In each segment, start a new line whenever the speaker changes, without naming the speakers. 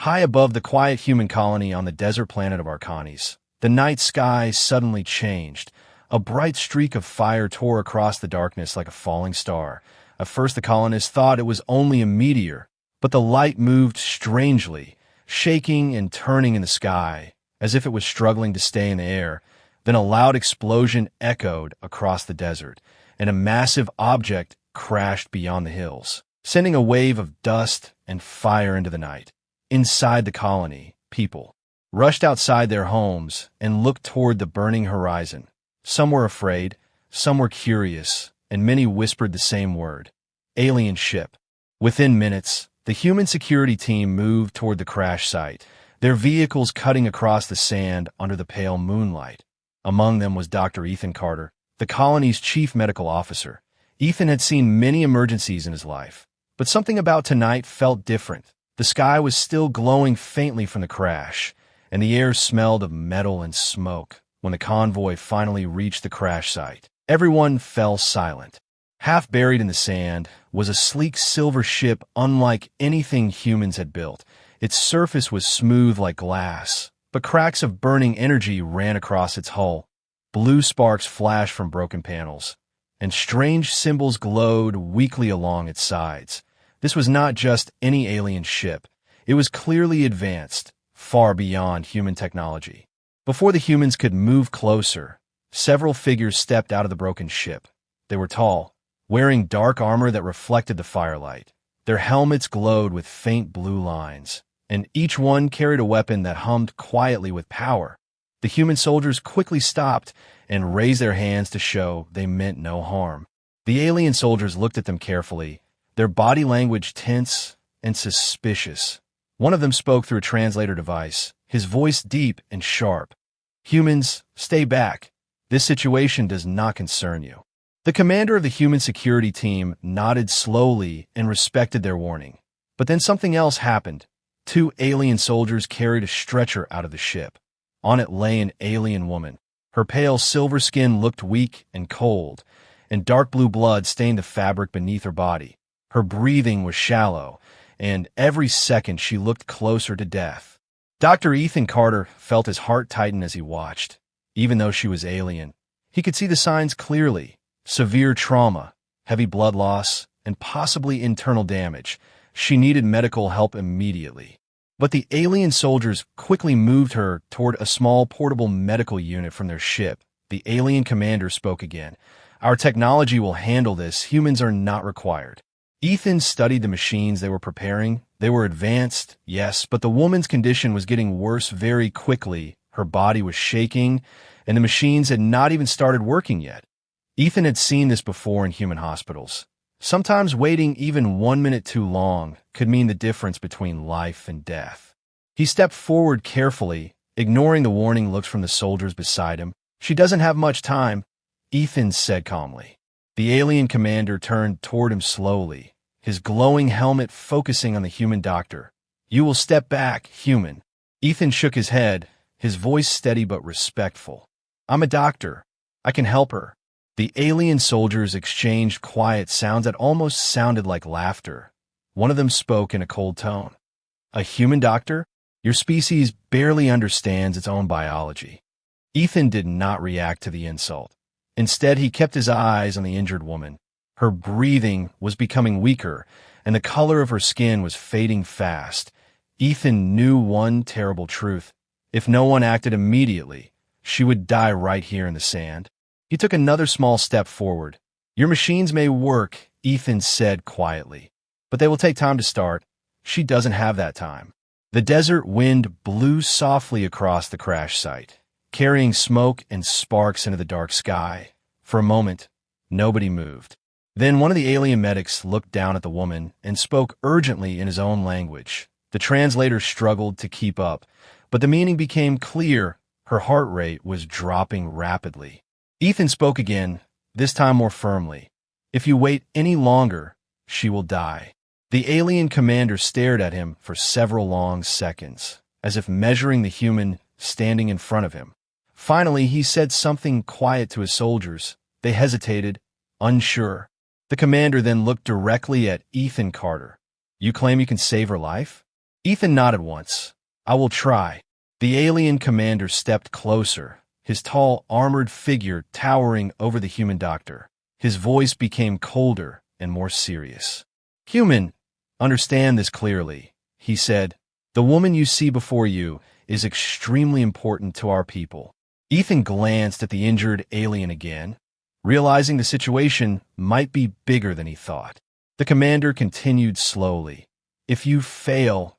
High above the quiet human colony on the desert planet of Arcanes, the night sky suddenly changed. A bright streak of fire tore across the darkness like a falling star. At first the colonists thought it was only a meteor, but the light moved strangely, shaking and turning in the sky, as if it was struggling to stay in the air. Then a loud explosion echoed across the desert, and a massive object crashed beyond the hills, sending a wave of dust and fire into the night. Inside the colony, people rushed outside their homes and looked toward the burning horizon. Some were afraid, some were curious, and many whispered the same word: alien ship. Within minutes, the human security team moved toward the crash site, their vehicles cutting across the sand under the pale moonlight. Among them was Dr. Ethan Carter, the colony's chief medical officer. Ethan had seen many emergencies in his life, but something about tonight felt different. The sky was still glowing faintly from the crash, and the air smelled of metal and smoke. When the convoy finally reached the crash site, everyone fell silent. Half buried in the sand was a sleek silver ship unlike anything humans had built. Its surface was smooth like glass, but cracks of burning energy ran across its hull. Blue sparks flashed from broken panels, and strange symbols glowed weakly along its sides. This was not just any alien ship. It was clearly advanced, far beyond human technology. Before the humans could move closer, several figures stepped out of the broken ship. They were tall, wearing dark armor that reflected the firelight. Their helmets glowed with faint blue lines, and each one carried a weapon that hummed quietly with power. The human soldiers quickly stopped and raised their hands to show they meant no harm. The alien soldiers looked at them carefully, their body language tense and suspicious. One of them spoke through a translator device, his voice deep and sharp. "Humans, stay back. This situation does not concern you." The commander of the human security team nodded slowly and respected their warning. But then something else happened. Two alien soldiers carried a stretcher out of the ship. On it lay an alien woman. Her pale silver skin looked weak and cold, and dark blue blood stained the fabric beneath her body. Her breathing was shallow, and every second she looked closer to death. Dr. Ethan Carter felt his heart tighten as he watched. Even though she was alien, he could see the signs clearly: severe trauma, heavy blood loss, and possibly internal damage. She needed medical help immediately. But the alien soldiers quickly moved her toward a small portable medical unit from their ship. The alien commander spoke again. "Our technology will handle this. Humans are not required." Ethan studied the machines they were preparing. They were advanced, yes, but the woman's condition was getting worse very quickly. Her body was shaking, and the machines had not even started working yet. Ethan had seen this before in human hospitals. Sometimes waiting even 1 minute too long could mean the difference between life and death. He stepped forward carefully, ignoring the warning looks from the soldiers beside him. "She doesn't have much time," Ethan said calmly. The alien commander turned toward him slowly, his glowing helmet focusing on the human doctor. "You will step back, human." Ethan shook his head, his voice steady but respectful. "I'm a doctor. I can help her." The alien soldiers exchanged quiet sounds that almost sounded like laughter. One of them spoke in a cold tone. "A human doctor? Your species barely understands its own biology." Ethan did not react to the insult. Instead, he kept his eyes on the injured woman. Her breathing was becoming weaker, and the color of her skin was fading fast. Ethan knew one terrible truth. If no one acted immediately, she would die right here in the sand. He took another small step forward. "Your machines may work," Ethan said quietly, "but they will take time to start. She doesn't have that time." The desert wind blew softly across the crash site, carrying smoke and sparks into the dark sky. For a moment, nobody moved. Then one of the alien medics looked down at the woman and spoke urgently in his own language. The translator struggled to keep up, but the meaning became clear. Her heart rate was dropping rapidly. Ethan spoke again, this time more firmly. "If you wait any longer, she will die." The alien commander stared at him for several long seconds, as if measuring the human standing in front of him. Finally, he said something quiet to his soldiers. They hesitated, unsure. The commander then looked directly at Ethan Carter. "You claim you can save her life?" Ethan nodded once. I will try. The alien commander stepped closer, his tall, armored figure towering over the human doctor. His voice became colder and more serious. Human, understand this clearly, he said. The woman you see before you is extremely important to our people. Ethan glanced at the injured alien again, realizing the situation might be bigger than he thought. The commander continued slowly. If you fail,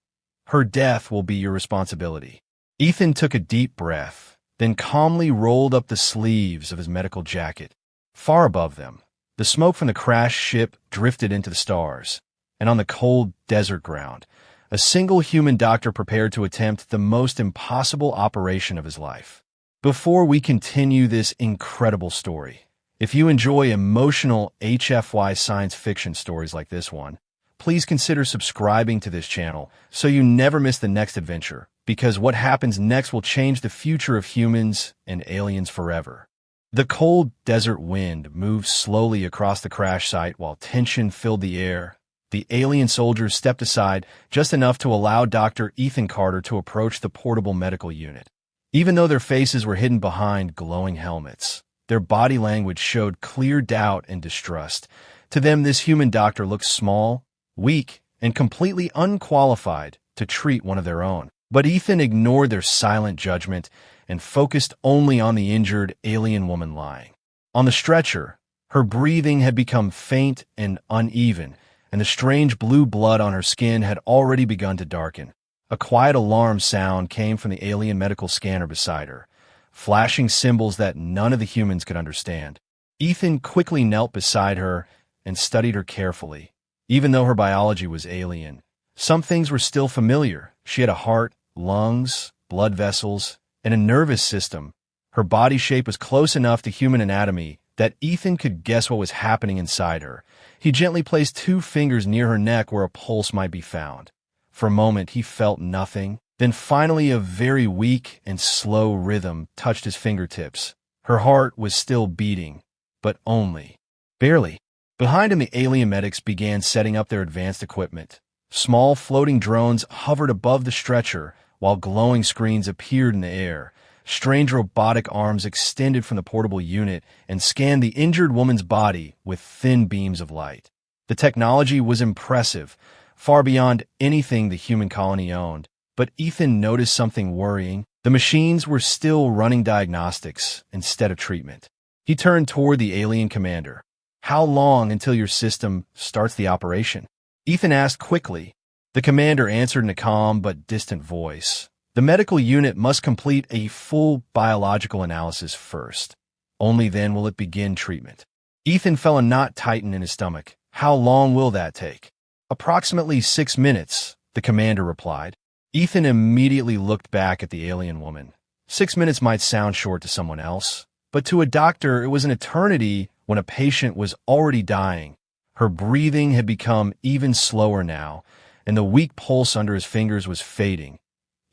her death will be your responsibility. Ethan took a deep breath, then calmly rolled up the sleeves of his medical jacket. Far above them, the smoke from the crashed ship drifted into the stars, and on the cold desert ground, a single human doctor prepared to attempt the most impossible operation of his life. Before we continue this incredible story, if you enjoy emotional HFY science fiction stories like this one, please consider subscribing to this channel so you never miss the next adventure, because what happens next will change the future of humans and aliens forever. The cold desert wind moved slowly across the crash site while tension filled the air. The alien soldiers stepped aside just enough to allow Dr. Ethan Carter to approach the portable medical unit. Even though their faces were hidden behind glowing helmets, their body language showed clear doubt and distrust. To them, this human doctor looked small, weak, and completely unqualified to treat one of their own. But Ethan ignored their silent judgment and focused only on the injured alien woman lying. On the stretcher, her breathing had become faint and uneven, and the strange blue blood on her skin had already begun to darken. A quiet alarm sound came from the alien medical scanner beside her, flashing symbols that none of the humans could understand. Ethan quickly knelt beside her and studied her carefully. Even though her biology was alien, some things were still familiar. She had a heart, lungs, blood vessels, and a nervous system. Her body shape was close enough to human anatomy that Ethan could guess what was happening inside her. He gently placed 2 fingers near her neck where a pulse might be found. For a moment, he felt nothing. Then finally, a very weak and slow rhythm touched his fingertips. Her heart was still beating, but only barely. Behind him, the alien medics began setting up their advanced equipment. Small floating drones hovered above the stretcher, while glowing screens appeared in the air. Strange robotic arms extended from the portable unit and scanned the injured woman's body with thin beams of light. The technology was impressive, far beyond anything the human colony owned. But Ethan noticed something worrying. The machines were still running diagnostics instead of treatment. He turned toward the alien commander. How long until your system starts the operation? Ethan asked quickly. The commander answered in a calm but distant voice. The medical unit must complete a full biological analysis first. Only then will it begin treatment. Ethan felt a knot tighten in his stomach. How long will that take? Approximately 6 minutes, the commander replied. Ethan immediately looked back at the alien woman. 6 minutes might sound short to someone else, but to a doctor it was an eternity when a patient was already dying. Her breathing had become even slower now, and the weak pulse under his fingers was fading.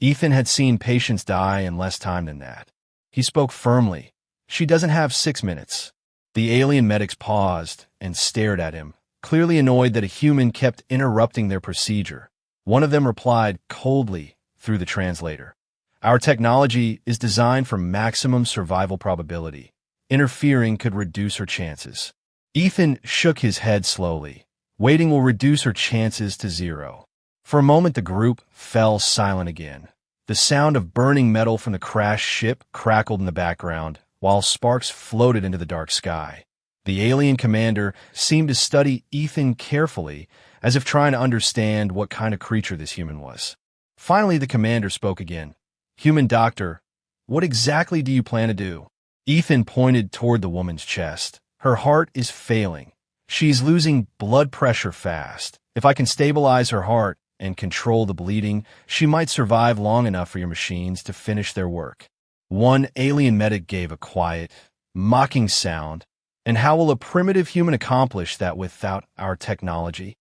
Ethan had seen patients die in less time than that. He spoke firmly. She doesn't have 6 minutes. The alien medics paused and stared at him, clearly annoyed that a human kept interrupting their procedure. One of them replied coldly through the translator. Our technology is designed for maximum survival probability. Interfering could reduce her chances. Ethan shook his head slowly. Waiting will reduce her chances to 0. For a moment, the group fell silent again. The sound of burning metal from the crashed ship crackled in the background, while sparks floated into the dark sky. The alien commander seemed to study Ethan carefully, as if trying to understand what kind of creature this human was. Finally, the commander spoke again. Human doctor, what exactly do you plan to do? Ethan pointed toward the woman's chest. Her heart is failing. She's losing blood pressure fast. If I can stabilize her heart and control the bleeding, she might survive long enough for your machines to finish their work. One alien medic gave a quiet, mocking sound. And how will a primitive human accomplish that without our technology?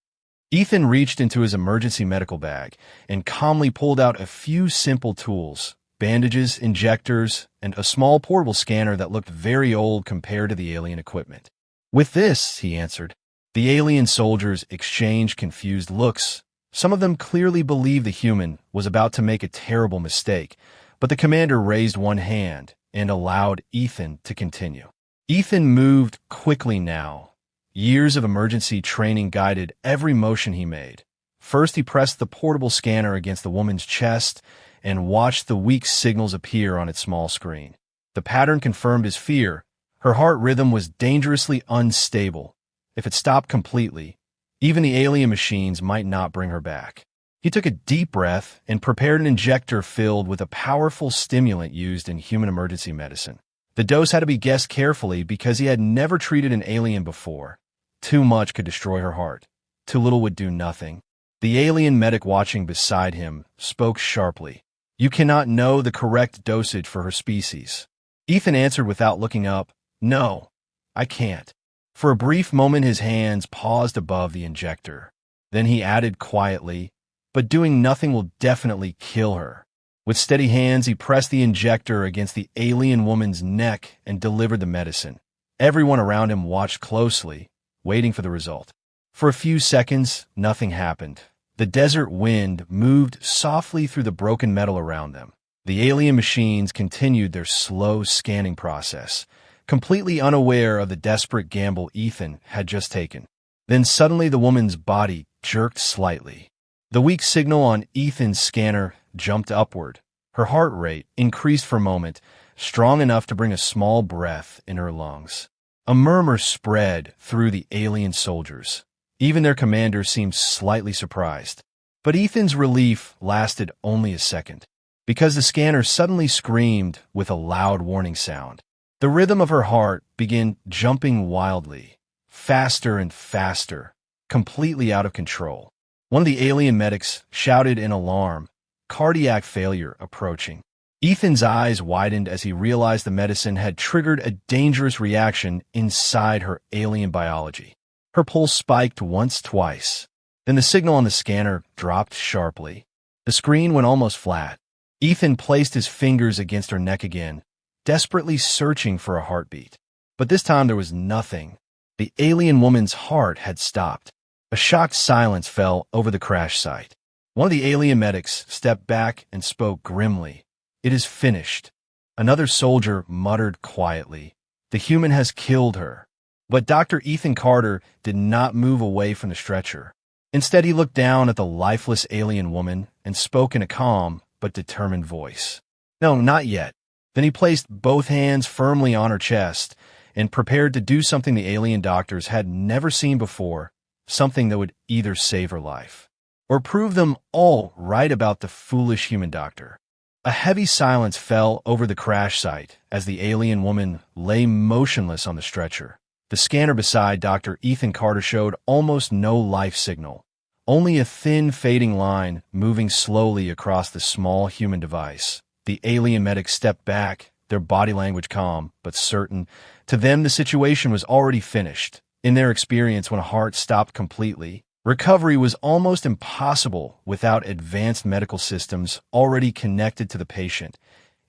Ethan reached into his emergency medical bag and calmly pulled out a few simple tools, bandages, injectors, and a small portable scanner that looked very old compared to the alien equipment. With this, he answered. The alien soldiers exchanged confused looks. Some of them clearly believed the human was about to make a terrible mistake, but the commander raised one hand and allowed Ethan to continue. Ethan moved quickly now. Years of emergency training guided every motion he made. First, he pressed the portable scanner against the woman's chest and watched the weak signals appear on its small screen. The pattern confirmed his fear. Her heart rhythm was dangerously unstable. If it stopped completely, even the alien machines might not bring her back. He took a deep breath and prepared an injector filled with a powerful stimulant used in human emergency medicine. The dose had to be guessed carefully because he had never treated an alien before. Too much could destroy her heart. Too little would do nothing. The alien medic watching beside him spoke sharply. "You cannot know the correct dosage for her species." Ethan answered without looking up, "No, I can't." For a brief moment his hands paused above the injector. Then he added quietly, "But doing nothing will definitely kill her." With steady hands, he pressed the injector against the alien woman's neck and delivered the medicine. Everyone around him watched closely, waiting for the result. For a few seconds, nothing happened. The desert wind moved softly through the broken metal around them. The alien machines continued their slow scanning process, completely unaware of the desperate gamble Ethan had just taken. Then suddenly the woman's body jerked slightly. The weak signal on Ethan's scanner jumped upward. Her heart rate increased for a moment, strong enough to bring a small breath in her lungs. A murmur spread through the alien soldiers. Even their commander seemed slightly surprised. But Ethan's relief lasted only a second, because the scanner suddenly screamed with a loud warning sound. The rhythm of her heart began jumping wildly, faster and faster, completely out of control. One of the alien medics shouted in alarm, "Cardiac failure approaching." Ethan's eyes widened as he realized the medicine had triggered a dangerous reaction inside her alien biology. Her pulse spiked once, twice. Then the signal on the scanner dropped sharply. The screen went almost flat. Ethan placed his fingers against her neck again, desperately searching for a heartbeat. But this time there was nothing. The alien woman's heart had stopped. A shocked silence fell over the crash site. One of the alien medics stepped back and spoke grimly. "It is finished." Another soldier muttered quietly, "The human has killed her." But Dr. Ethan Carter did not move away from the stretcher. Instead, he looked down at the lifeless alien woman and spoke in a calm but determined voice. "No, not yet." Then he placed both hands firmly on her chest and prepared to do something the alien doctors had never seen before, something that would either save her life or prove them all right about the foolish human doctor. A heavy silence fell over the crash site as the alien woman lay motionless on the stretcher. The scanner beside Dr. Ethan Carter showed almost no life signal, only a thin fading line moving slowly across the small human device. The alien medics stepped back, their body language calm but certain. To them, the situation was already finished. In their experience, when a heart stopped completely, recovery was almost impossible without advanced medical systems already connected to the patient,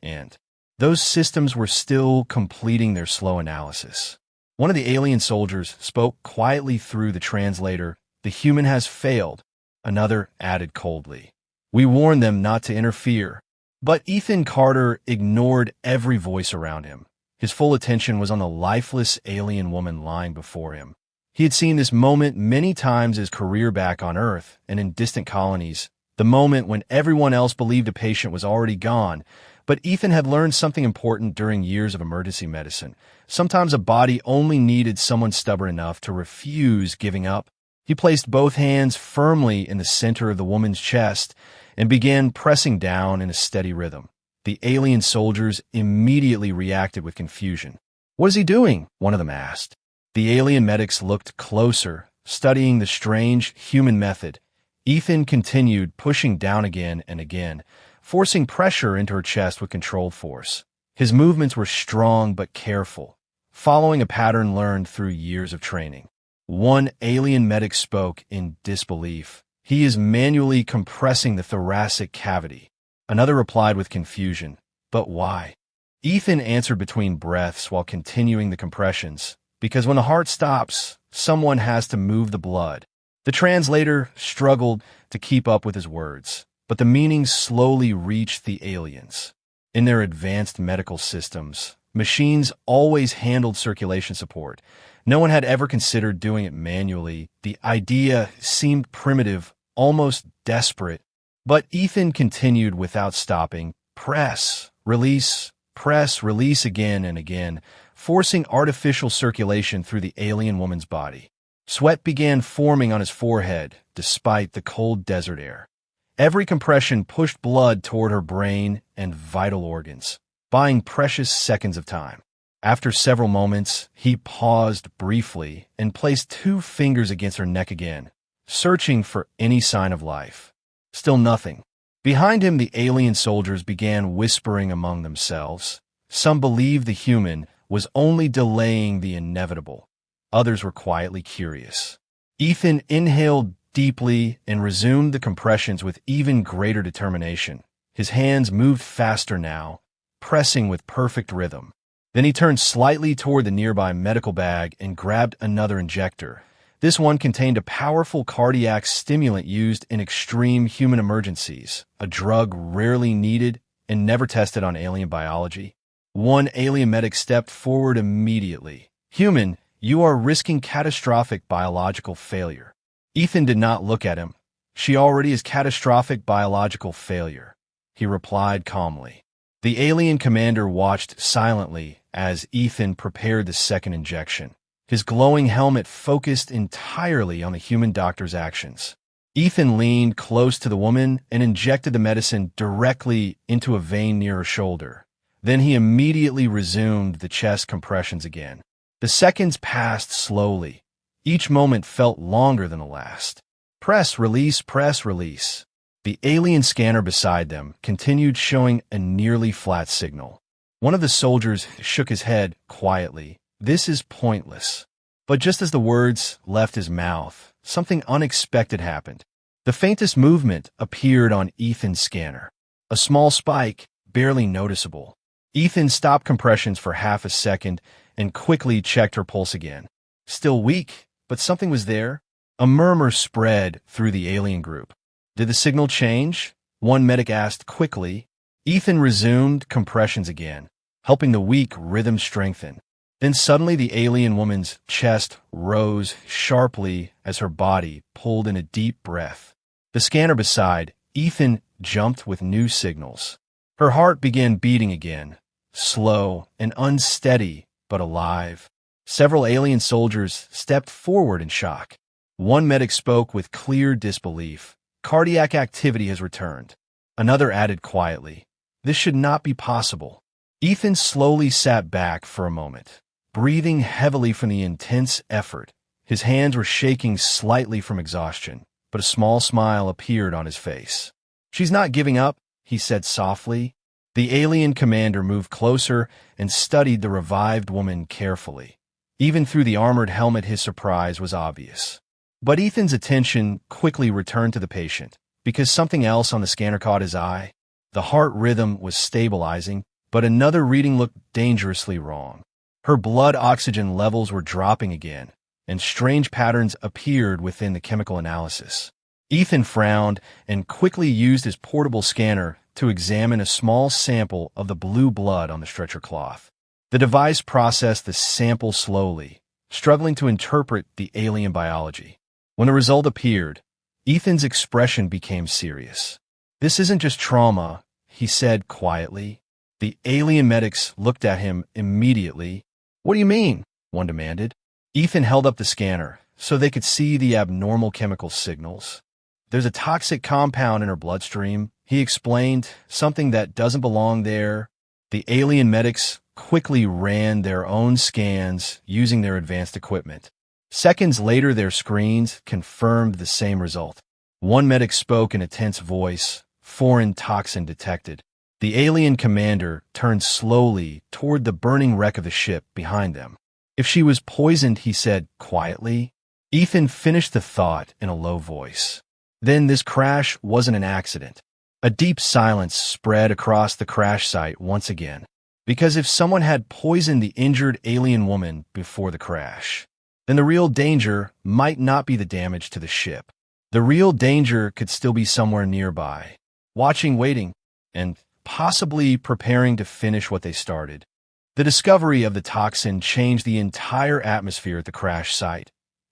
and those systems were still completing their slow analysis. One of the alien soldiers spoke quietly through the translator, "The human has failed." Another added coldly, "We warned them not to interfere." But Ethan Carter ignored every voice around him. His full attention was on the lifeless alien woman lying before him. He had seen this moment many times his career back on Earth and in distant colonies, the moment when everyone else believed a patient was already gone. But Ethan had learned something important during years of emergency medicine. Sometimes a body only needed someone stubborn enough to refuse giving up. He placed both hands firmly in the center of the woman's chest and began pressing down in a steady rhythm. The alien soldiers immediately reacted with confusion. "What is he doing?" one of them asked. The alien medics looked closer, studying the strange human method. Ethan continued pushing down again and again, forcing pressure into her chest with controlled force. His movements were strong but careful, following a pattern learned through years of training. One alien medic spoke in disbelief. "He is manually compressing the thoracic cavity." Another replied with confusion, "But why?" Ethan answered between breaths while continuing the compressions. "Because when the heart stops, someone has to move the blood." The translator struggled to keep up with his words, but the meaning slowly reached the aliens. In their advanced medical systems, machines always handled circulation support. No one had ever considered doing it manually. The idea seemed primitive, almost desperate. But Ethan continued without stopping. Press, release again and again, forcing artificial circulation through the alien woman's body. Sweat began forming on his forehead, despite the cold desert air. Every compression pushed blood toward her brain and vital organs, buying precious seconds of time. After several moments, he paused briefly and placed 2 fingers against her neck again, searching for any sign of life. Still nothing. Behind him, the alien soldiers began whispering among themselves. Some believed the human was only delaying the inevitable. Others were quietly curious. Ethan inhaled deeply and resumed the compressions with even greater determination. His hands moved faster now, pressing with perfect rhythm. Then he turned slightly toward the nearby medical bag and grabbed another injector. This one contained a powerful cardiac stimulant used in extreme human emergencies, a drug rarely needed and never tested on alien biology. One alien medic stepped forward immediately. "Human, you are risking catastrophic biological failure." Ethan did not look at him. "She already is catastrophic biological failure," he replied calmly. The alien commander watched silently as Ethan prepared the second injection. His glowing helmet focused entirely on the human doctor's actions. Ethan leaned close to the woman and injected the medicine directly into a vein near her shoulder. Then he immediately resumed the chest compressions again. The seconds passed slowly. Each moment felt longer than the last. Press, release, press, release. The alien scanner beside them continued showing a nearly flat signal. One of the soldiers shook his head quietly. "This is pointless." But just as the words left his mouth, something unexpected happened. The faintest movement appeared on Ethan's scanner. A small spike, barely noticeable. Ethan stopped compressions for half a second and quickly checked her pulse again. Still weak, but something was there. A murmur spread through the alien group. "Did the signal change?" one medic asked quickly. Ethan resumed compressions again, helping the weak rhythm strengthen. Then suddenly the alien woman's chest rose sharply as her body pulled in a deep breath. The scanner beside Ethan jumped with new signals. Her heart began beating again, slow and unsteady, but alive. Several alien soldiers stepped forward in shock. One medic spoke with clear disbelief. "Cardiac activity has returned." Another added quietly, "This should not be possible." Ethan slowly sat back for a moment, breathing heavily from the intense effort. His hands were shaking slightly from exhaustion, but a small smile appeared on his face. "She's not giving up," he said softly. The alien commander moved closer and studied the revived woman carefully. Even through the armored helmet, his surprise was obvious. But Ethan's attention quickly returned to the patient, because something else on the scanner caught his eye. The heart rhythm was stabilizing, but another reading looked dangerously wrong. Her blood oxygen levels were dropping again, and strange patterns appeared within the chemical analysis. Ethan frowned and quickly used his portable scanner to examine a small sample of the blue blood on the stretcher cloth. The device processed the sample slowly, struggling to interpret the alien biology. When the result appeared, Ethan's expression became serious. "This isn't just trauma," he said quietly. The alien medics looked at him immediately. "What do you mean?" one demanded. Ethan held up the scanner so they could see the abnormal chemical signals. "There's a toxic compound in her bloodstream," he explained, "something that doesn't belong there." The alien medics quickly ran their own scans using their advanced equipment. Seconds later, their screens confirmed the same result. One medic spoke in a tense voice, "Foreign toxin detected." The alien commander turned slowly toward the burning wreck of the ship behind them. "If she was poisoned," he said quietly. Ethan finished the thought in a low voice. Then this crash wasn't an accident. A deep silence spread across the crash site once again. Because if someone had poisoned the injured alien woman before the crash, then the real danger might not be the damage to the ship. The real danger could still be somewhere nearby, watching, waiting, and possibly preparing to finish what they started. The discovery of the toxin changed the entire atmosphere at the crash site.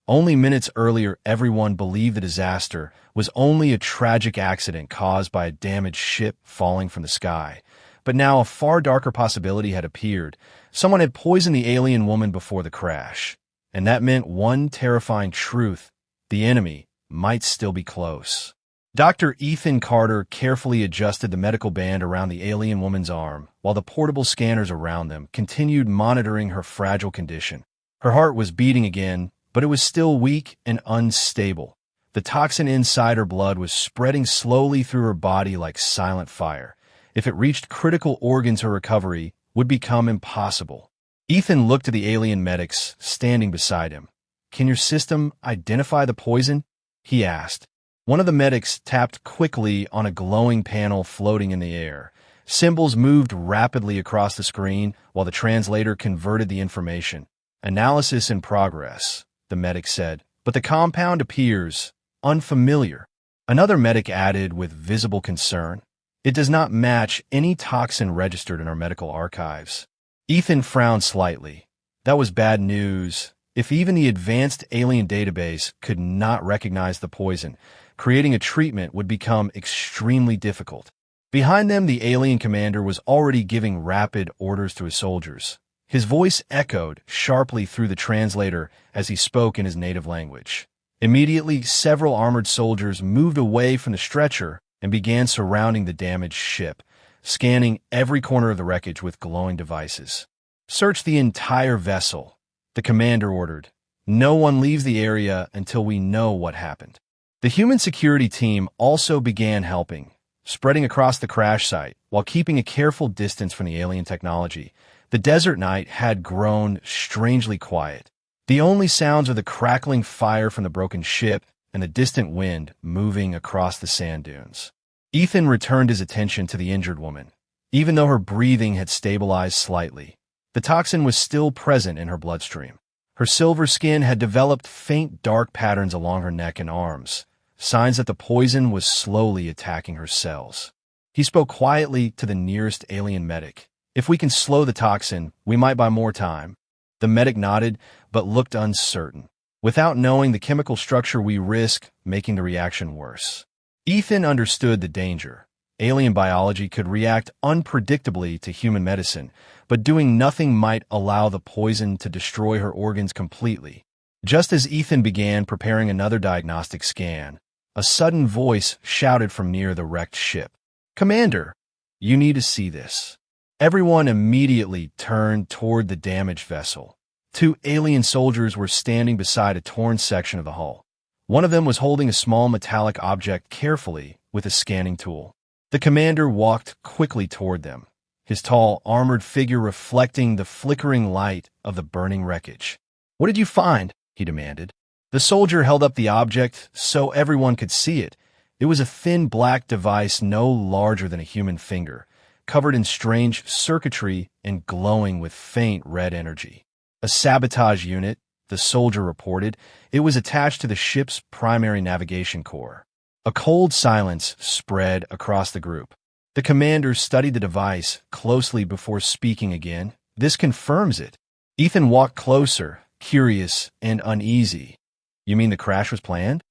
Only minutes earlier, everyone believed the disaster was only a tragic accident caused by a damaged ship falling from the sky. But now a far darker possibility had appeared. Someone had poisoned the alien woman before the crash. And that meant one terrifying truth: the enemy might still be close. Dr. Ethan Carter carefully adjusted the medical band around the alien woman's arm, while the portable scanners around them continued monitoring her fragile condition. Her heart was beating again, but it was still weak and unstable. The toxin inside her blood was spreading slowly through her body like silent fire. If it reached critical organs, her recovery would become impossible. Ethan looked to the alien medics standing beside him. "Can your system identify the poison?" he asked. One of the medics tapped quickly on a glowing panel floating in the air. Symbols moved rapidly across the screen while the translator converted the information. "Analysis in progress," the medic said, "but the compound appears unfamiliar." Another medic added with visible concern, "It does not match any toxin registered in our medical archives." Ethan frowned slightly. That was bad news. If even the advanced alien database could not recognize the poison, creating a treatment would become extremely difficult. Behind them, the alien commander was already giving rapid orders to his soldiers. His voice echoed sharply through the translator as he spoke in his native language. Immediately, several armored soldiers moved away from the stretcher and began surrounding the damaged ship, scanning every corner of the wreckage with glowing devices. "Search the entire vessel," the commander ordered. "No one leaves the area until we know what happened." The human security team also began helping, spreading across the crash site while keeping a careful distance from the alien technology. The desert night had grown strangely quiet. The only sounds were the crackling fire from the broken ship and the distant wind moving across the sand dunes. Ethan returned his attention to the injured woman. Even though her breathing had stabilized slightly, the toxin was still present in her bloodstream. Her silver skin had developed faint dark patterns along her neck and arms, signs that the poison was slowly attacking her cells. He spoke quietly to the nearest alien medic. "If we can slow the toxin, we might buy more time." The medic nodded, but looked uncertain. "Without knowing the chemical structure, we risk making the reaction worse." Ethan understood the danger. Alien biology could react unpredictably to human medicine, but doing nothing might allow the poison to destroy her organs completely. Just as Ethan began preparing another diagnostic scan, a sudden voice shouted from near the wrecked ship. "Commander, you need to see this." Everyone immediately turned toward the damaged vessel. Two alien soldiers were standing beside a torn section of the hull. One of them was holding a small metallic object carefully with a scanning tool. The commander walked quickly toward them, his tall, armored figure reflecting the flickering light of the burning wreckage. "What did you find?" he demanded. The soldier held up the object so everyone could see it. It was a thin black device no larger than a human finger, covered in strange circuitry and glowing with faint red energy. "A sabotage unit," the soldier reported. "It was attached to the ship's primary navigation core." A cold silence spread across the group. The commander studied the device closely before speaking again. "This confirms it." Ethan walked closer, curious and uneasy. "You mean the crash was planned?"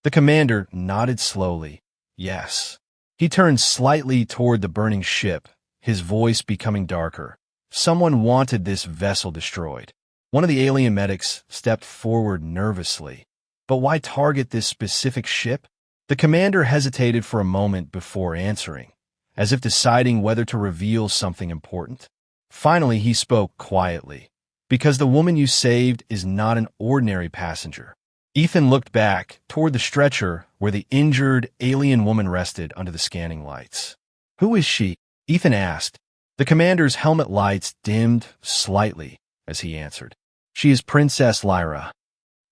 The commander nodded slowly. "Yes." He turned slightly toward the burning ship, his voice becoming darker. "Someone wanted this vessel destroyed." One of the alien medics stepped forward nervously. "But why target this specific ship?" The commander hesitated for a moment before answering, as if deciding whether to reveal something important. Finally, he spoke quietly. "Because the woman you saved is not an ordinary passenger." Ethan looked back toward the stretcher where the injured alien woman rested under the scanning lights. "Who is she?" Ethan asked. The commander's helmet lights dimmed slightly as he answered. "She is Princess Lyra."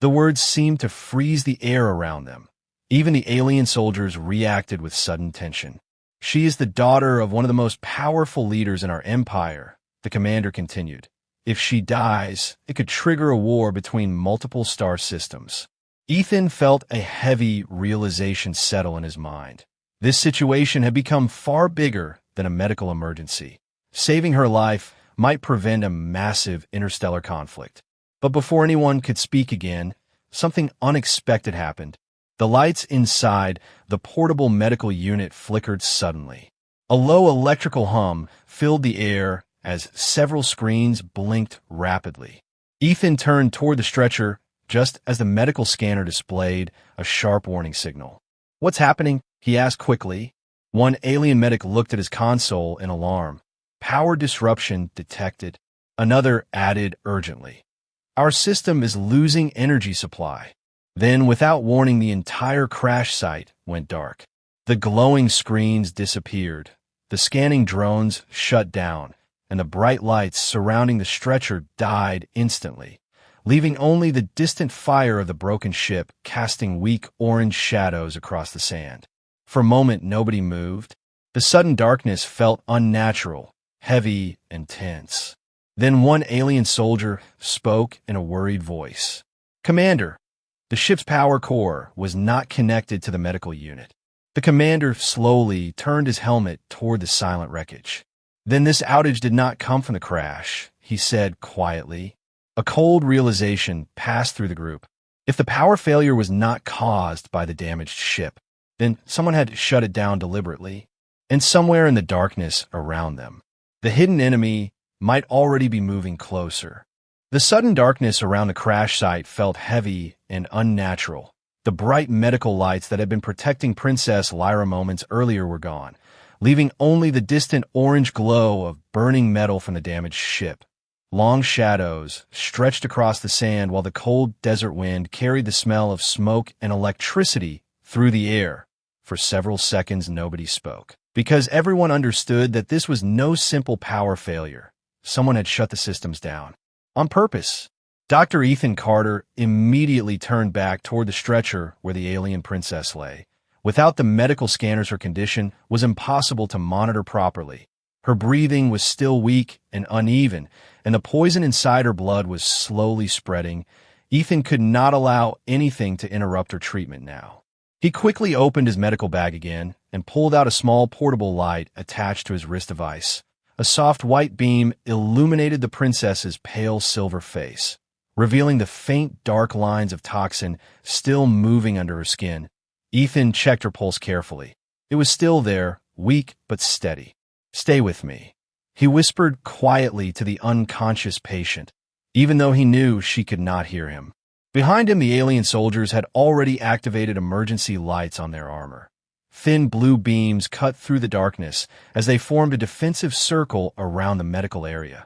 The words seemed to freeze the air around them. Even the alien soldiers reacted with sudden tension. "She is the daughter of one of the most powerful leaders in our empire," the commander continued. If she dies, it could trigger a war between multiple star systems. Ethan felt a heavy realization settle in his mind. This situation had become far bigger than a medical emergency. Saving her life might prevent a massive interstellar conflict. But before anyone could speak again, something unexpected happened. The lights inside the portable medical unit flickered suddenly. A low electrical hum filled the air as several screens blinked rapidly. Ethan turned toward the stretcher just as the medical scanner displayed a sharp warning signal. "What's happening?" he asked quickly. One alien medic looked at his console in alarm. "Power disruption detected." Another added urgently, "Our system is losing energy supply." Then, without warning, the entire crash site went dark. The glowing screens disappeared. The scanning drones shut down, and the bright lights surrounding the stretcher died instantly, leaving only the distant fire of the broken ship casting weak orange shadows across the sand. For a moment, nobody moved. The sudden darkness felt unnatural, heavy, and tense. Then one alien soldier spoke in a worried voice. "Commander, the ship's power core was not connected to the medical unit." The commander slowly turned his helmet toward the silent wreckage. "Then this outage did not come from the crash," he said quietly. A cold realization passed through the group. If the power failure was not caused by the damaged ship, then someone had shut it down deliberately. And somewhere in the darkness around them, the hidden enemy might already be moving closer. The sudden darkness around the crash site felt heavy and unnatural. The bright medical lights that had been protecting Princess Lyra moments earlier were gone, leaving only the distant orange glow of burning metal from the damaged ship. Long shadows stretched across the sand while the cold desert wind carried the smell of smoke and electricity through the air. For several seconds, nobody spoke, because everyone understood that this was no simple power failure. Someone had shut the systems down. On purpose. Dr. Ethan Carter immediately turned back toward the stretcher where the alien princess lay. Without the medical scanners, her condition was impossible to monitor properly. Her breathing was still weak and uneven, and the poison inside her blood was slowly spreading. Ethan could not allow anything to interrupt her treatment now. He quickly opened his medical bag again and pulled out a small portable light attached to his wrist device. A soft white beam illuminated the princess's pale silver face, revealing the faint dark lines of toxin still moving under her skin. Ethan checked her pulse carefully. It was still there, weak but steady. "Stay with me," he whispered quietly to the unconscious patient, even though he knew she could not hear him. Behind him, the alien soldiers had already activated emergency lights on their armor. Thin blue beams cut through the darkness as they formed a defensive circle around the medical area.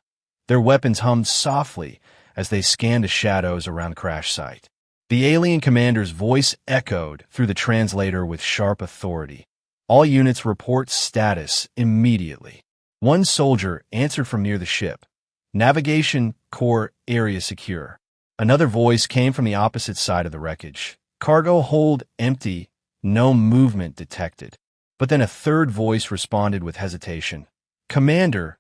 Their weapons hummed softly as they scanned the shadows around the crash site. The alien commander's voice echoed through the translator with sharp authority. "All units report status immediately." One soldier answered from near the ship. "Navigation core area secure." Another voice came from the opposite side of the wreckage. "Cargo hold empty, no movement detected." But then a third voice responded with hesitation. "Commander,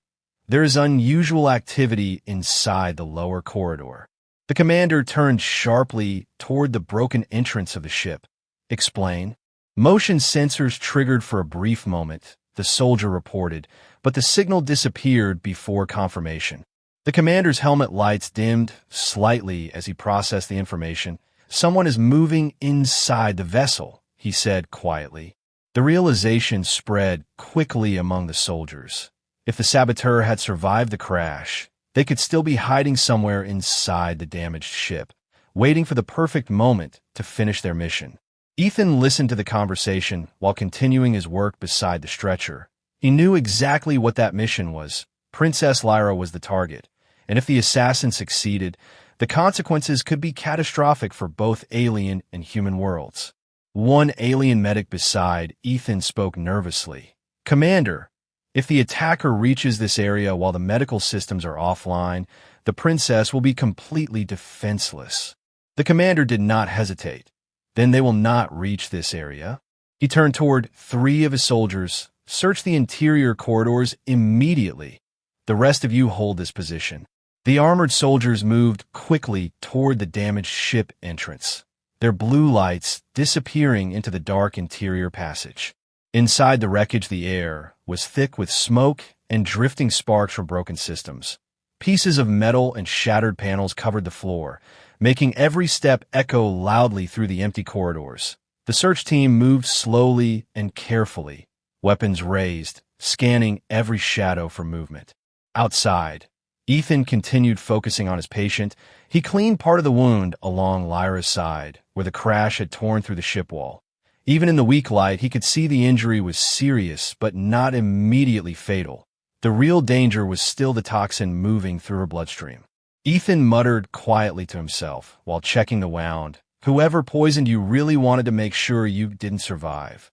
there is unusual activity inside the lower corridor." The commander turned sharply toward the broken entrance of the ship. "Explain." "Motion sensors triggered for a brief moment," the soldier reported, but the signal disappeared before confirmation. The commander's helmet lights dimmed slightly as he processed the information. "Someone is moving inside the vessel," he said quietly. The realization spread quickly among the soldiers. If the saboteur had survived the crash, they could still be hiding somewhere inside the damaged ship, waiting for the perfect moment to finish their mission. Ethan listened to the conversation while continuing his work beside the stretcher. He knew exactly what that mission was. Princess Lyra was the target, and if the assassin succeeded, the consequences could be catastrophic for both alien and human worlds. One alien medic beside Ethan spoke nervously. "Commander, if the attacker reaches this area while the medical systems are offline, the princess will be completely defenseless." The commander did not hesitate. "Then they will not reach this area." He turned toward 3 of his soldiers. "Search the interior corridors immediately. The rest of you hold this position." The armored soldiers moved quickly toward the damaged ship entrance, their blue lights disappearing into the dark interior passage. Inside the wreckage, the air was thick with smoke and drifting sparks from broken systems. Pieces of metal and shattered panels covered the floor, making every step echo loudly through the empty corridors. The search team moved slowly and carefully, weapons raised, scanning every shadow for movement. Outside, Ethan continued focusing on his patient. He cleaned part of the wound along Lyra's side, where the crash had torn through the ship wall. Even in the weak light, he could see the injury was serious but not immediately fatal. The real danger was still the toxin moving through her bloodstream. Ethan muttered quietly to himself while checking the wound. Whoever poisoned you really wanted to make sure you didn't survive.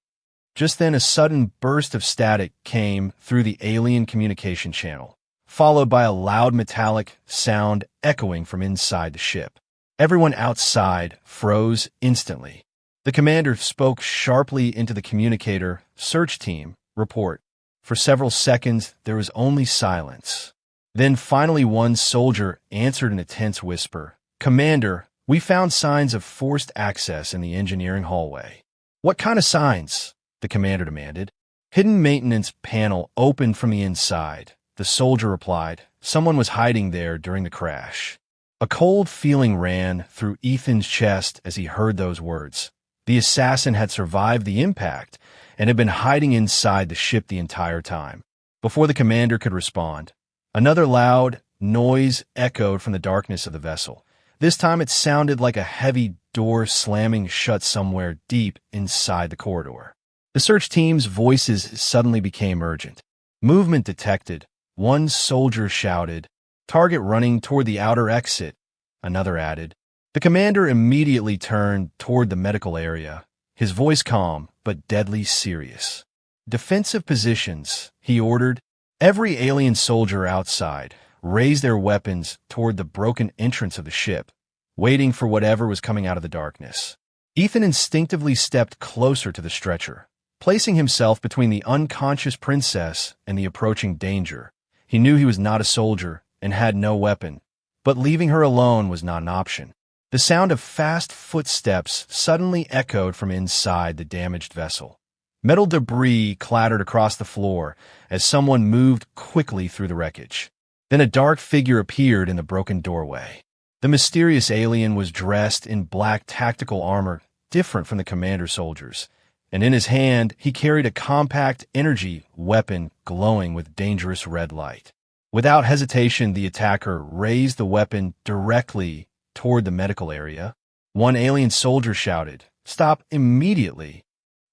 Just then, a sudden burst of static came through the alien communication channel, followed by a loud metallic sound echoing from inside the ship. Everyone outside froze instantly. The commander spoke sharply into the communicator. Search team, report. For several seconds, there was only silence. Then finally one soldier answered in a tense whisper. Commander, we found signs of forced access in the engineering hallway. What kind of signs? The commander demanded. Hidden maintenance panel opened from the inside. The soldier replied. Someone was hiding there during the crash. A cold feeling ran through Ethan's chest as he heard those words. The assassin had survived the impact and had been hiding inside the ship the entire time. Before the commander could respond, another loud noise echoed from the darkness of the vessel. This time it sounded like a heavy door slamming shut somewhere deep inside the corridor. The search team's voices suddenly became urgent. Movement detected. One soldier shouted, "Target running toward the outer exit," another added. The commander immediately turned toward the medical area, his voice calm but deadly serious. "Defensive positions," he ordered. Every alien soldier outside raised their weapons toward the broken entrance of the ship, waiting for whatever was coming out of the darkness. Ethan instinctively stepped closer to the stretcher, placing himself between the unconscious princess and the approaching danger. He knew he was not a soldier and had no weapon, but leaving her alone was not an option. The sound of fast footsteps suddenly echoed from inside the damaged vessel. Metal debris clattered across the floor as someone moved quickly through the wreckage. Then a dark figure appeared in the broken doorway. The mysterious alien was dressed in black tactical armor, different from the commander soldiers, and in his hand he carried a compact energy weapon glowing with dangerous red light. Without hesitation, the attacker raised the weapon directly toward the medical area. One alien soldier shouted, "Stop immediately!"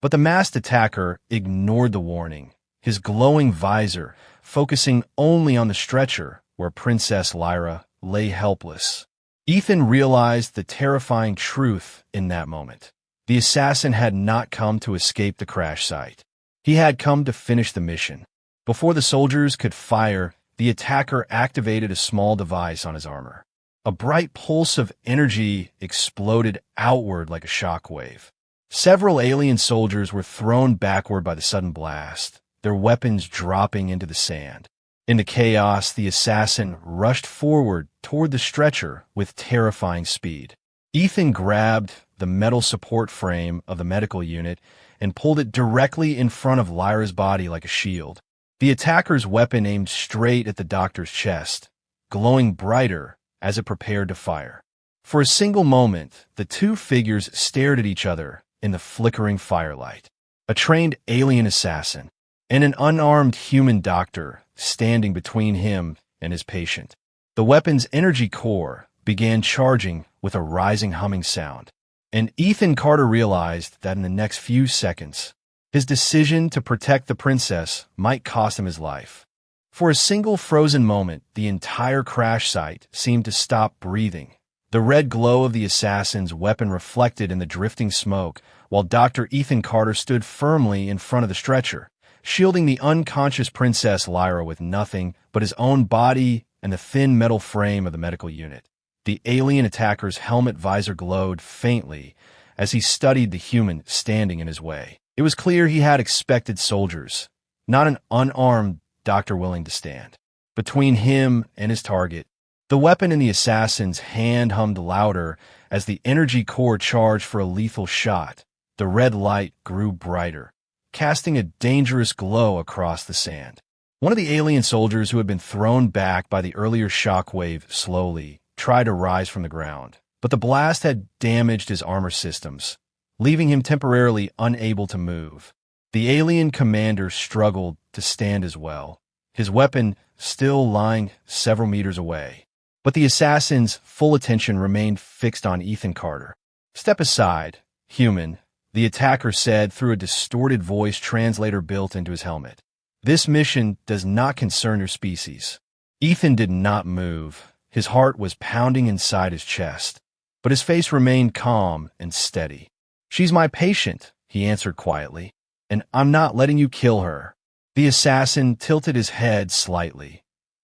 But the masked attacker ignored the warning, his glowing visor focusing only on the stretcher where Princess Lyra lay helpless. Ethan realized the terrifying truth in that moment. The assassin had not come to escape the crash site. He had come to finish the mission. Before the soldiers could fire, the attacker activated a small device on his armor. A bright pulse of energy exploded outward like a shockwave. Several alien soldiers were thrown backward by the sudden blast, their weapons dropping into the sand. In the chaos, the assassin rushed forward toward the stretcher with terrifying speed. Ethan grabbed the metal support frame of the medical unit and pulled it directly in front of Lyra's body like a shield. The attacker's weapon aimed straight at the doctor's chest, glowing brighter as it prepared to fire. For a single moment, the two figures stared at each other in the flickering firelight. A trained alien assassin and an unarmed human doctor standing between him and his patient. The weapon's energy core began charging with a rising humming sound, and Ethan Carter realized that in the next few seconds, his decision to protect the princess might cost him his life. For a single frozen moment, the entire crash site seemed to stop breathing. The red glow of the assassin's weapon reflected in the drifting smoke, while Dr. Ethan Carter stood firmly in front of the stretcher, shielding the unconscious Princess Lyra with nothing but his own body and the thin metal frame of the medical unit. The alien attacker's helmet visor glowed faintly as he studied the human standing in his way. It was clear he had expected soldiers, not an unarmed doctor willing to stand. Between him and his target, The weapon in the assassin's hand hummed louder as the energy core charged for a lethal shot. The red light grew brighter, casting a dangerous glow across the sand. One of the alien soldiers who had been thrown back by the earlier shockwave slowly tried to rise from the ground, but the blast had damaged his armor systems, leaving him temporarily unable to move. The alien commander struggled to stand as well, his weapon still lying several meters away. But the assassin's full attention remained fixed on Ethan Carter. "Step aside, human," the attacker said through a distorted voice translator built into his helmet. "This mission does not concern your species." Ethan did not move. His heart was pounding inside his chest, but his face remained calm and steady. "She's my patient," he answered quietly, "and I'm not letting you kill her." The assassin tilted his head slightly,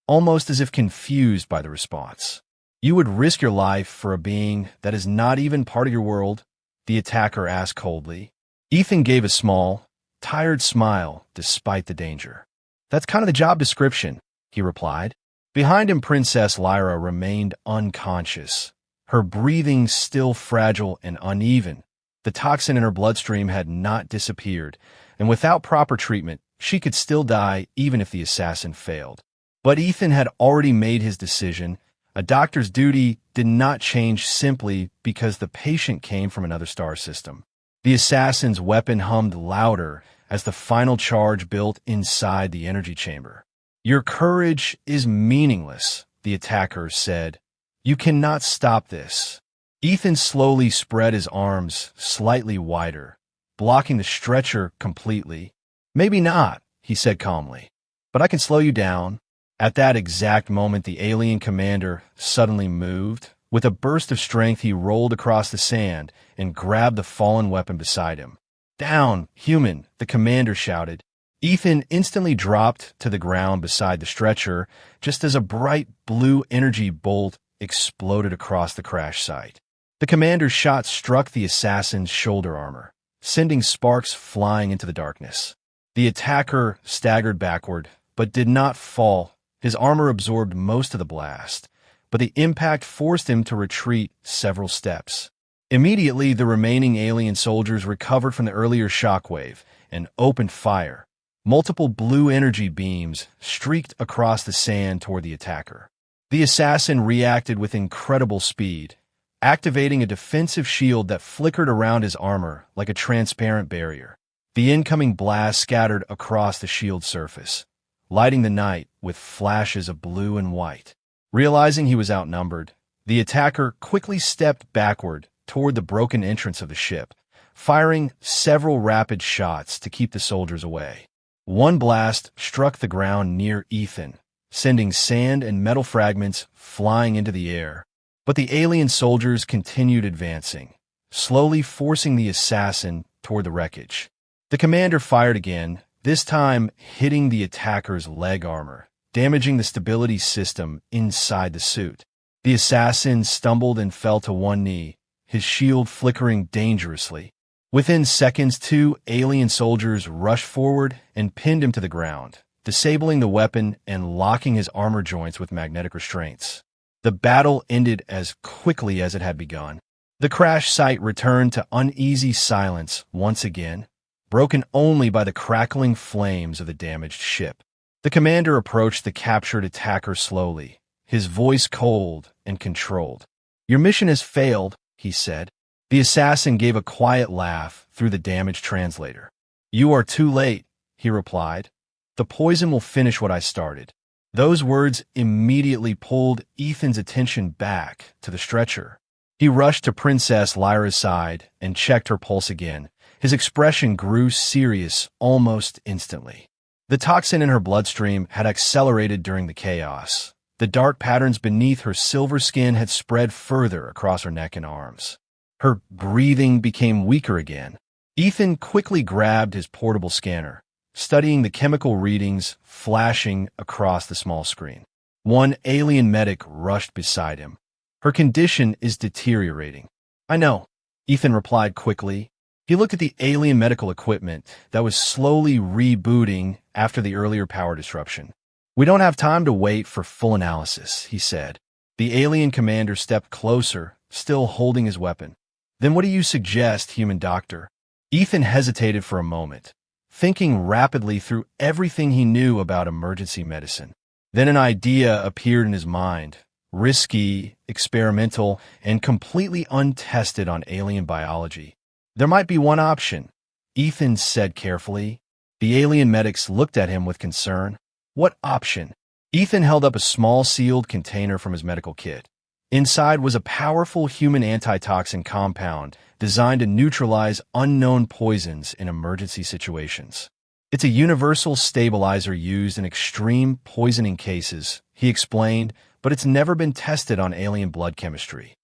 almost as if confused by the response. "You would risk your life for a being that is not even part of your world?" the attacker asked coldly. Ethan gave a small, tired smile despite the danger. "That's kind of the job description," he replied. Behind him, Princess Lyra remained unconscious, her breathing still fragile and uneven. The toxin in her bloodstream had not disappeared, and without proper treatment, she could still die even if the assassin failed. But Ethan had already made his decision. A doctor's duty did not change simply because the patient came from another star system. The assassin's weapon hummed louder as the final charge built inside the energy chamber. "Your courage is meaningless," the attacker said. "You cannot stop this." Ethan slowly spread his arms slightly wider, blocking the stretcher completely. "Maybe not," he said calmly, "but I can slow you down." At that exact moment, the alien commander suddenly moved. With a burst of strength, he rolled across the sand and grabbed the fallen weapon beside him. "Down, human," the commander shouted. Ethan instantly dropped to the ground beside the stretcher, just as a bright blue energy bolt exploded across the crash site. The commander's shot struck the assassin's shoulder armor, sending sparks flying into the darkness. The attacker staggered backward, but did not fall. His armor absorbed most of the blast, but the impact forced him to retreat several steps. Immediately, the remaining alien soldiers recovered from the earlier shockwave and opened fire. Multiple blue energy beams streaked across the sand toward the attacker. The assassin reacted with incredible speed, activating a defensive shield that flickered around his armor like a transparent barrier. The incoming blast scattered across the shield's surface, lighting the night with flashes of blue and white. Realizing he was outnumbered, the attacker quickly stepped backward toward the broken entrance of the ship, firing several rapid shots to keep the soldiers away. One blast struck the ground near Ethan, sending sand and metal fragments flying into the air. But the alien soldiers continued advancing, slowly forcing the assassin toward the wreckage. The commander fired again, this time hitting the attacker's leg armor, damaging the stability system inside the suit. The assassin stumbled and fell to one knee, his shield flickering dangerously. Within seconds, 2 alien soldiers rushed forward and pinned him to the ground, disabling the weapon and locking his armor joints with magnetic restraints. The battle ended as quickly as it had begun. The crash site returned to uneasy silence once again, broken only by the crackling flames of the damaged ship. The commander approached the captured attacker slowly, his voice cold and controlled. "Your mission has failed," he said. The assassin gave a quiet laugh through the damaged translator. "You are too late," he replied. "The poison will finish what I started." Those words immediately pulled Ethan's attention back to the stretcher. He rushed to Princess Lyra's side and checked her pulse again. His expression grew serious almost instantly. The toxin in her bloodstream had accelerated during the chaos. The dark patterns beneath her silver skin had spread further across her neck and arms. Her breathing became weaker again. Ethan quickly grabbed his portable scanner, studying the chemical readings flashing across the small screen. One alien medic rushed beside him. "Her condition is deteriorating." "I know," Ethan replied quickly. He looked at the alien medical equipment that was slowly rebooting after the earlier power disruption. "We don't have time to wait for full analysis," he said. The alien commander stepped closer, still holding his weapon. "Then what do you suggest, human doctor?" Ethan hesitated for a moment, thinking rapidly through everything he knew about emergency medicine. Then an idea appeared in his mind, risky, experimental, and completely untested on alien biology. "There might be one option," Ethan said carefully. The alien medics looked at him with concern. "What option?" Ethan held up a small sealed container from his medical kit. Inside was a powerful human antitoxin compound designed to neutralize unknown poisons in emergency situations. "It's a universal stabilizer used in extreme poisoning cases," he explained, "but it's never been tested on alien blood chemistry."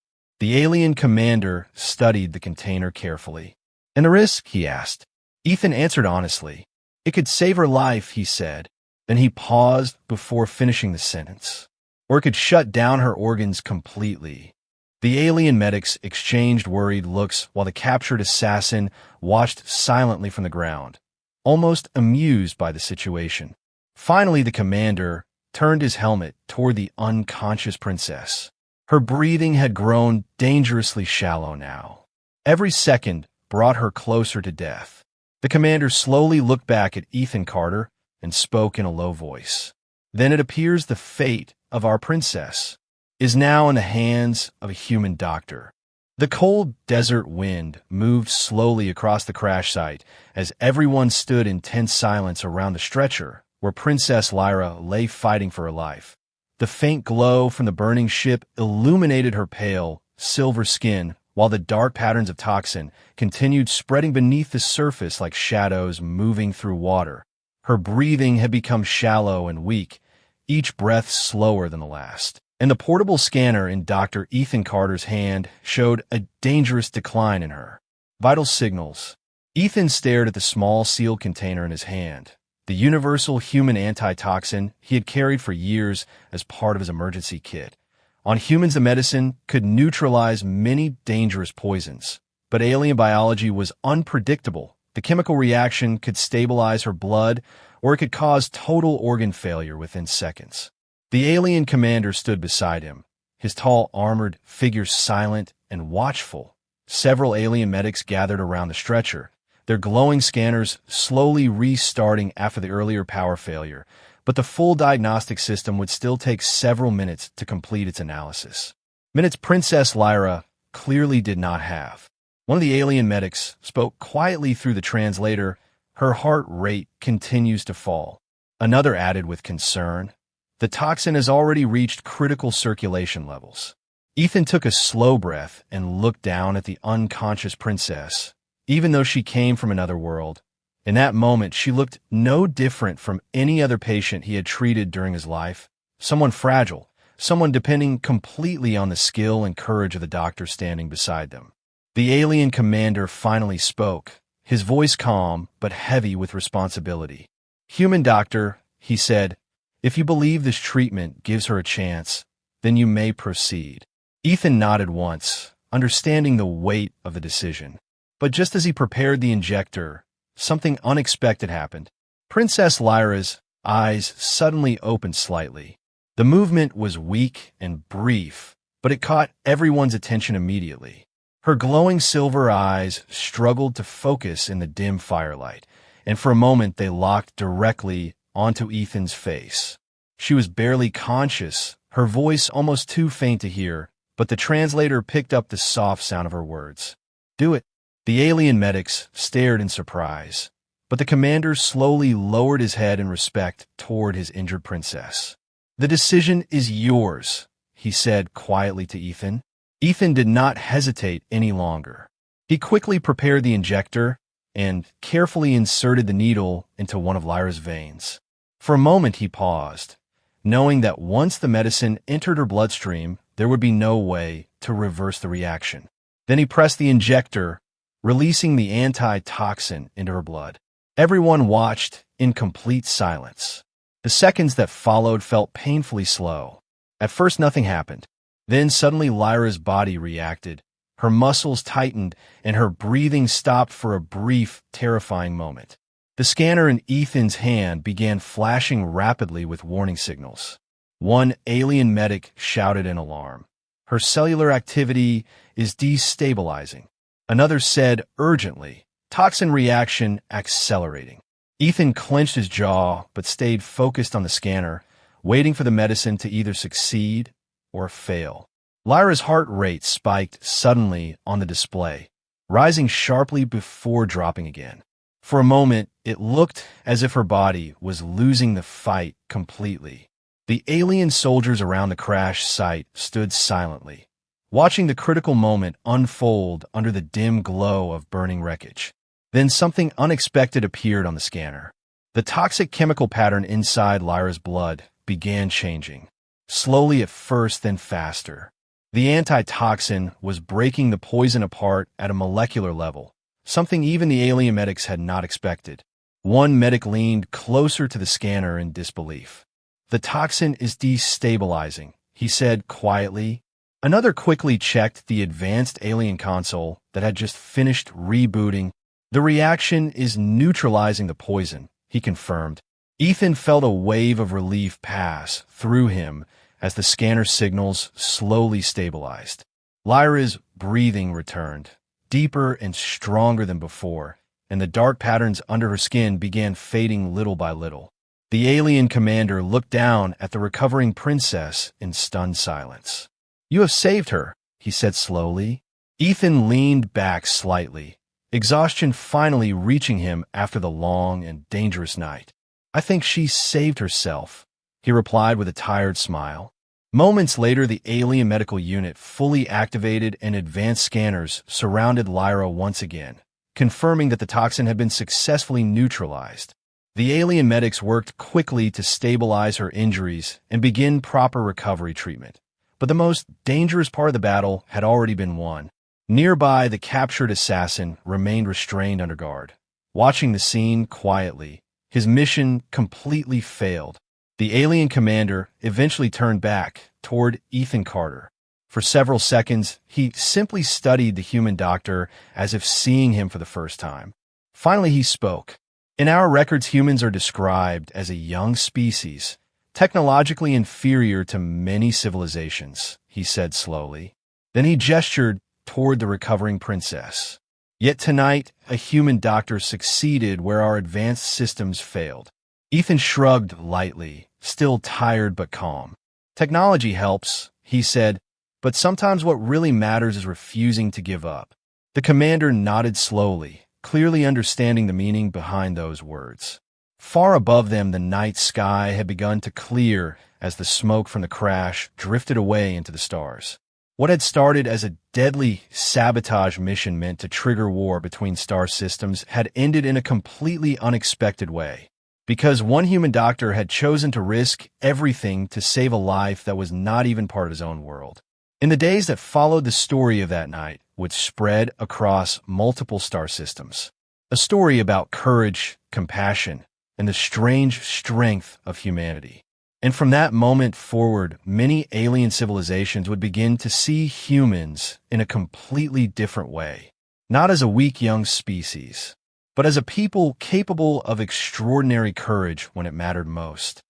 The alien commander studied the container carefully. "And the risk?" he asked. Ethan answered honestly. "It could save her life," he said. Then he paused before finishing the sentence. "Or it could shut down her organs completely." The alien medics exchanged worried looks while the captured assassin watched silently from the ground, almost amused by the situation. Finally, the commander turned his helmet toward the unconscious princess. Her breathing had grown dangerously shallow now. Every second brought her closer to death. The commander slowly looked back at Ethan Carter and spoke in a low voice. "Then it appears the fate of our princess is now in the hands of a human doctor." The cold desert wind moved slowly across the crash site as everyone stood in tense silence around the stretcher where Princess Lyra lay fighting for her life. The faint glow from the burning ship illuminated her pale, silver skin, while the dark patterns of toxin continued spreading beneath the surface like shadows moving through water. Her breathing had become shallow and weak, each breath slower than the last. And the portable scanner in Dr. Ethan Carter's hand showed a dangerous decline in her. Vital signals. Ethan stared at the small sealed container in his hand, the universal human antitoxin he had carried for years as part of his emergency kit. On humans, the medicine could neutralize many dangerous poisons, but alien biology was unpredictable. The chemical reaction could stabilize her blood, or it could cause total organ failure within seconds. The alien commander stood beside him, his tall armored figure silent and watchful. Several alien medics gathered around the stretcher, their glowing scanners slowly restarting after the earlier power failure, but the full diagnostic system would still take several minutes to complete its analysis. Minutes Princess Lyra clearly did not have. One of the alien medics spoke quietly through the translator. "Her heart rate continues to fall." Another added with concern, "The toxin has already reached critical circulation levels." Ethan took a slow breath and looked down at the unconscious princess. Even though she came from another world, in that moment she looked no different from any other patient he had treated during his life. Someone fragile, someone depending completely on the skill and courage of the doctor standing beside them. The alien commander finally spoke, his voice calm but heavy with responsibility. "Human doctor," he said, "if you believe this treatment gives her a chance, then you may proceed." Ethan nodded once, understanding the weight of the decision. But just as he prepared the injector, something unexpected happened. Princess Lyra's eyes suddenly opened slightly. The movement was weak and brief, but it caught everyone's attention immediately. Her glowing silver eyes struggled to focus in the dim firelight, and for a moment they locked directly onto Ethan's face. She was barely conscious, her voice almost too faint to hear, but the translator picked up the soft sound of her words. "Do it." The alien medics stared in surprise, but the commander slowly lowered his head in respect toward his injured princess. "The decision is yours," he said quietly to Ethan. Ethan did not hesitate any longer. He quickly prepared the injector and carefully inserted the needle into one of Lyra's veins. For a moment he paused, knowing that once the medicine entered her bloodstream, there would be no way to reverse the reaction. Then he pressed the injector, releasing the antitoxin into her blood. Everyone watched in complete silence. The seconds that followed felt painfully slow. At first nothing happened. Then suddenly Lyra's body reacted. Her muscles tightened, and her breathing stopped for a brief, terrifying moment. The scanner in Ethan's hand began flashing rapidly with warning signals. One alien medic shouted in alarm. Her cellular activity is destabilizing. Another said urgently, toxin reaction accelerating. Ethan clenched his jaw but stayed focused on the scanner, waiting for the medicine to either succeed or fail. Lyra's heart rate spiked suddenly on the display, rising sharply before dropping again. For a moment, it looked as if her body was losing the fight completely. The alien soldiers around the crash site stood silently, watching the critical moment unfold under the dim glow of burning wreckage. Then something unexpected appeared on the scanner. The toxic chemical pattern inside Lyra's blood began changing, slowly at first, then faster. The antitoxin was breaking the poison apart at a molecular level, something even the alien medics had not expected. One medic leaned closer to the scanner in disbelief. "The toxin is destabilizing," he said quietly. Another quickly checked the advanced alien console that had just finished rebooting. "The reaction is neutralizing the poison," he confirmed. Ethan felt a wave of relief pass through him as the scanner signals slowly stabilized. Lyra's breathing returned, deeper and stronger than before, and the dark patterns under her skin began fading little by little. The alien commander looked down at the recovering princess in stunned silence. "You have saved her," he said slowly. Ethan leaned back slightly, exhaustion finally reaching him after the long and dangerous night. "I think she saved herself," he replied with a tired smile. Moments later, the alien medical unit fully activated and advanced scanners surrounded Lyra once again, confirming that the toxin had been successfully neutralized. The alien medics worked quickly to stabilize her injuries and begin proper recovery treatment. But the most dangerous part of the battle had already been won. Nearby, the captured assassin remained restrained under guard, watching the scene quietly. His mission completely failed. The alien commander eventually turned back toward Ethan Carter. For several seconds, he simply studied the human doctor as if seeing him for the first time. Finally, he spoke. "In our records, humans are described as a young species, technologically inferior to many civilizations," he said slowly. Then he gestured toward the recovering princess. "Yet tonight, a human doctor succeeded where our advanced systems failed." Ethan shrugged lightly, still tired but calm. "Technology helps," he said, "but sometimes what really matters is refusing to give up." The commander nodded slowly, clearly understanding the meaning behind those words. Far above them, the night sky had begun to clear as the smoke from the crash drifted away into the stars. What had started as a deadly sabotage mission meant to trigger war between star systems had ended in a completely unexpected way, because one human doctor had chosen to risk everything to save a life that was not even part of his own world. In the days that followed, the story of that night would spread across multiple star systems. A story about courage, compassion, and the strange strength of humanity. And from that moment forward, many alien civilizations would begin to see humans in a completely different way, not as a weak young species, but as a people capable of extraordinary courage when it mattered most.